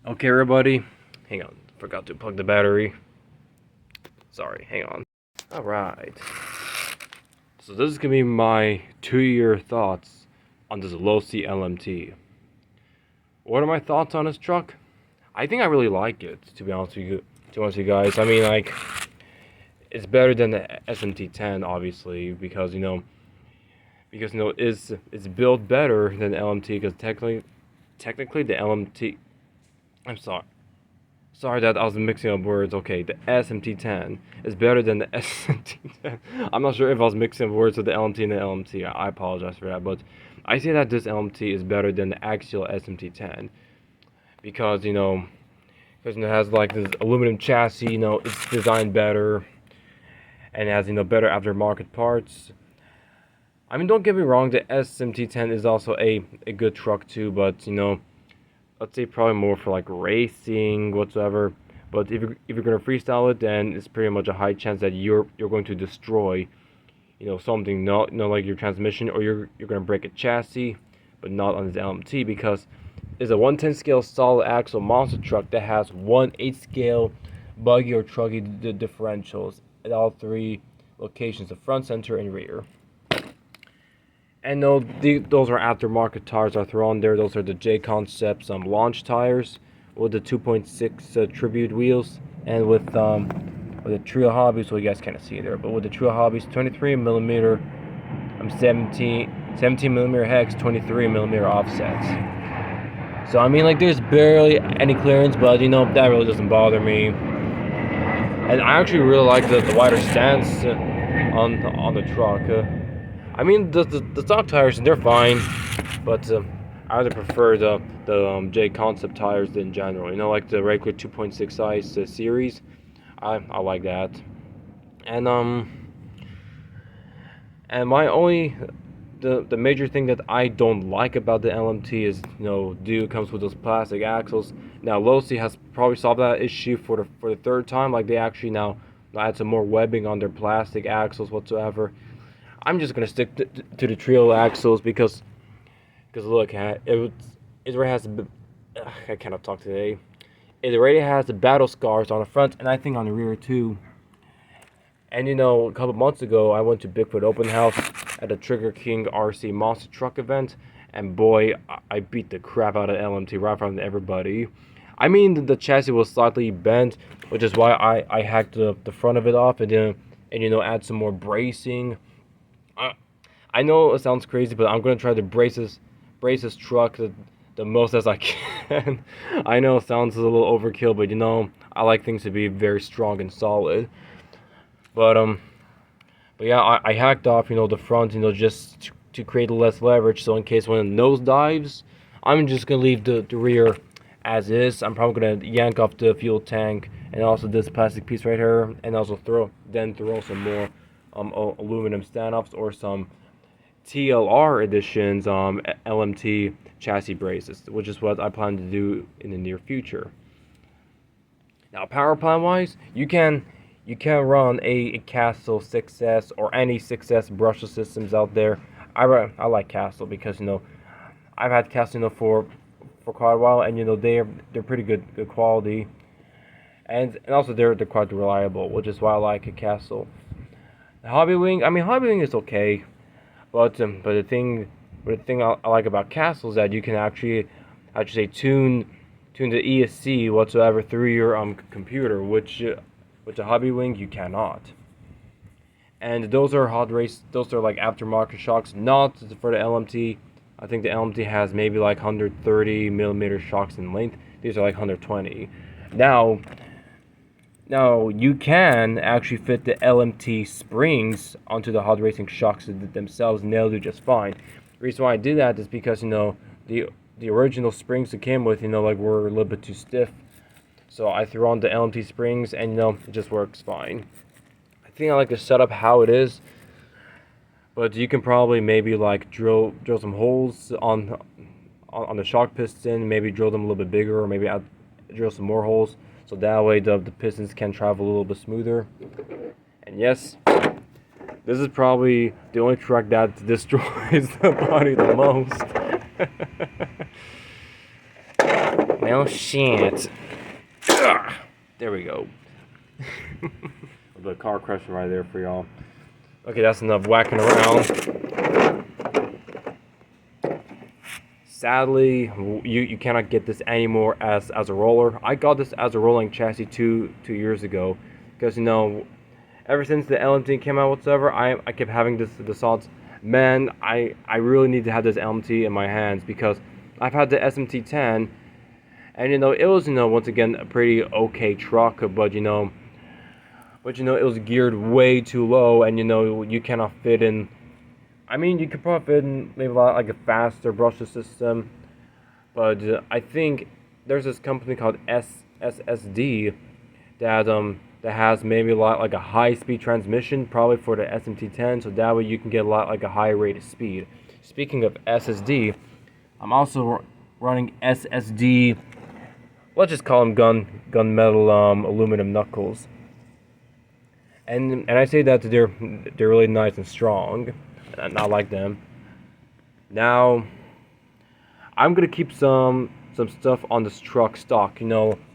Okay, everybody, hang on. Forgot to plug the battery. Sorry, hang on. Alright. So this is gonna be my 2-year thoughts on this losi LMT. What are my thoughts on this truck? I think I really like it, to be honest with you. To be honest with you guys, I mean, like, it's better than the SMT10, obviously, because it's built better than the LMT. Because technically the LMT. I'm sorry that I was mixing up words. Okay, the SMT10 is better than the SMT10. I'm not sure if I was mixing up words with the LMT and the LMT. I apologize for that, but I say that this LMT is better than the actual SMT10 because it has like this aluminum chassis. It's designed better and it has better aftermarket parts. I mean, don't get me wrong, the SMT10 is also a good truck too, but let's say probably more for like racing whatsoever. But if you're gonna freestyle it, then it's pretty much a high chance that you're going to destroy something, not like your transmission, or you're gonna break a chassis, but not on this LMT because it's a 110 scale solid axle monster truck that has 1/8 scale buggy or trucky differentials at all three locations: the front, center, and rear. And no, those are aftermarket tires are thrown there. Those are the J Concepts launch tires with the 2.6 tribute wheels, and with the Trio Hobbies. Well, you guys can't see it there, but with the Trio Hobbies 23 millimeter, 17 millimeter hex, 23 millimeter offsets. So I mean, like, there's barely any clearance, but that really doesn't bother me. And I actually really like the wider stance on the truck. I mean, the stock tires, they're fine, but I would prefer the J Concept tires in general. Like the regular 2.6 size series. I like that. And my only the major thing that I don't like about the LMT is it comes with those plastic axles. Now losi has probably solved that issue for the third time. Like, they actually now add some more webbing on their plastic axles whatsoever. I'm just gonna stick to the trio axles because look at it. It already has I cannot talk today. It already has the battle scars on the front, and I think on the rear too. And a couple months ago, I went to Bigfoot Open House at the Trigger King RC Monster Truck event, and boy, I beat the crap out of LMT right in front of everybody. I mean, the chassis was slightly bent, which is why I hacked the front of it off and add some more bracing. I know it sounds crazy, but I'm gonna try to brace this truck the most as I can. I know it sounds a little overkill, but I like things to be very strong and solid. But yeah, I hacked off the front just to create less leverage. So in case one nose dives, I'm just gonna leave the rear as is. I'm probably gonna yank off the fuel tank and also this plastic piece right here, and also throw some more aluminum standoffs or some TLR editions LMT chassis braces, which is what I plan to do in the near future. Now, power plant wise, you can run a Castle 6S or any 6S brushless systems out there. I like Castle because I've had Castle for quite a while, and they're pretty good quality, and also they're quite reliable, which is why I like a Castle. Hobbywing, I mean, Hobbywing is okay, but the thing I like about Castle is that you can actually tune the ESC whatsoever through your computer, which with the Hobbywing you cannot. And those are those are like aftermarket shocks, not for the LMT. I think the LMT has maybe like 130 millimeter shocks in length. These are like 120. Now you can actually fit the LMT springs onto the hot racing shocks themselves, and they'll do just fine. The reason why I did that is because the original springs that came with like were a little bit too stiff, so I threw on the LMT springs, and it just works fine. I think I like the setup how it is, but you can probably maybe like drill some holes on the shock piston, maybe drill them a little bit bigger, or maybe drill some more holes, so that way the pistons can travel a little bit smoother. And yes, this is probably the only truck that destroys the body the most. Well, shit. Ugh. There we go. The car crashing right there for y'all. Okay, that's enough whacking around. Sadly, you cannot get this anymore as a roller. I got this as a rolling chassis two years ago, because ever since the LMT came out whatsoever, I kept having this thoughts, man, I really need to have this LMT in my hands, because I've had the SMT10, and it was once again a pretty okay truck, but it was geared way too low, and you cannot fit in. I mean, you could probably fit in maybe like a faster brushless system, but I think there's this company called SSD that has maybe a lot like a high-speed transmission, probably for the SMT10, so that way you can get a lot like a high rate of speed. Speaking of SSD, I'm also running SSD. Let's just call them gunmetal aluminum knuckles, and I say that they're really nice and strong. Not like them. Now, I'm gonna keep some stuff on this truck stock,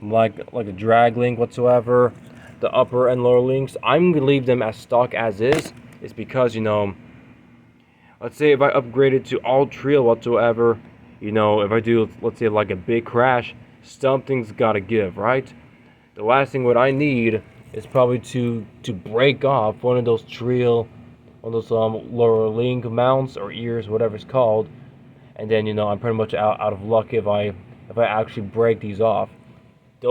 like a drag link whatsoever, the upper and lower links. I'm gonna leave them as stock as is. It's because let's say if I upgrade it to all trail whatsoever, if I do, let's say, like a big crash, something's gotta give, right? The last thing what I need is probably to break off one of those trail, on those lower link mounts or ears, whatever it's called, and then I'm pretty much out of luck if I actually break these off. They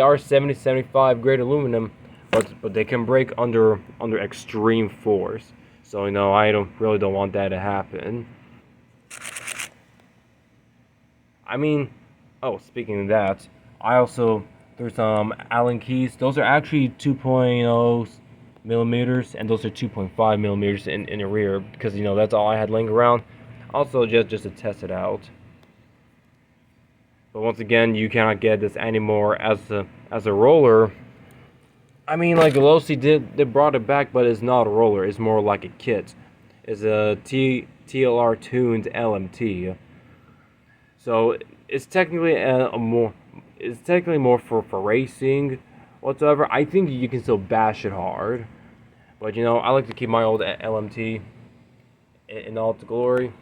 are 70-75 grade aluminum, but they can break under extreme force. So I really don't want that to happen. I mean, oh, speaking of that, there's Allen keys. Those are actually 2.0 millimeters, and those are 2.5 millimeters in the rear, because that's all I had laying around, also just to test it out. But once again, you cannot get this anymore as a roller. I mean, like losi they brought it back, but it's not a roller, it's more like a kit. It's a TLR tuned LMT, so it's technically more for racing whatsoever. I think you can still bash it hard, but I like to keep my old LMT in all its glory.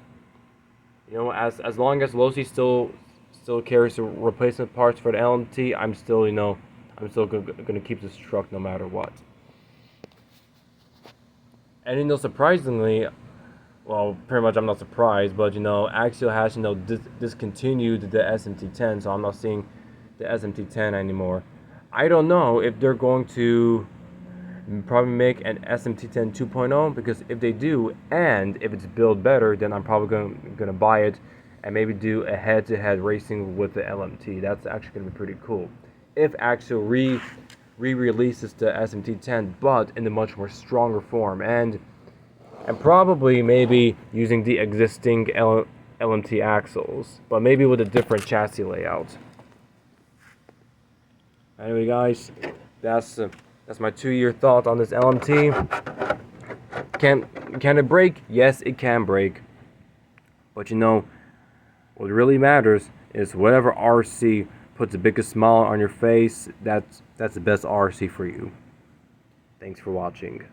As long as losi still carries the replacement parts for the LMT, I'm still gonna keep this truck no matter what. And surprisingly, well, pretty much I'm not surprised, but Axial has discontinued the SMT10, so I'm not seeing the SMT10 anymore. I don't know if they're going to probably make an SMT10 2.0, because if they do, and if it's built better, then I'm probably gonna buy it and maybe do a head-to-head racing with the LMT. That's actually gonna be pretty cool. If Axial re-releases the SMT10, but in a much more stronger form, and probably maybe using the existing LMT axles, but maybe with a different chassis layout. Anyway, guys, that's my 2-year thought on this LMT. Can it break? Yes, it can break. But what really matters is whatever RC puts the biggest smile on your face, that's the best RC for you. Thanks for watching.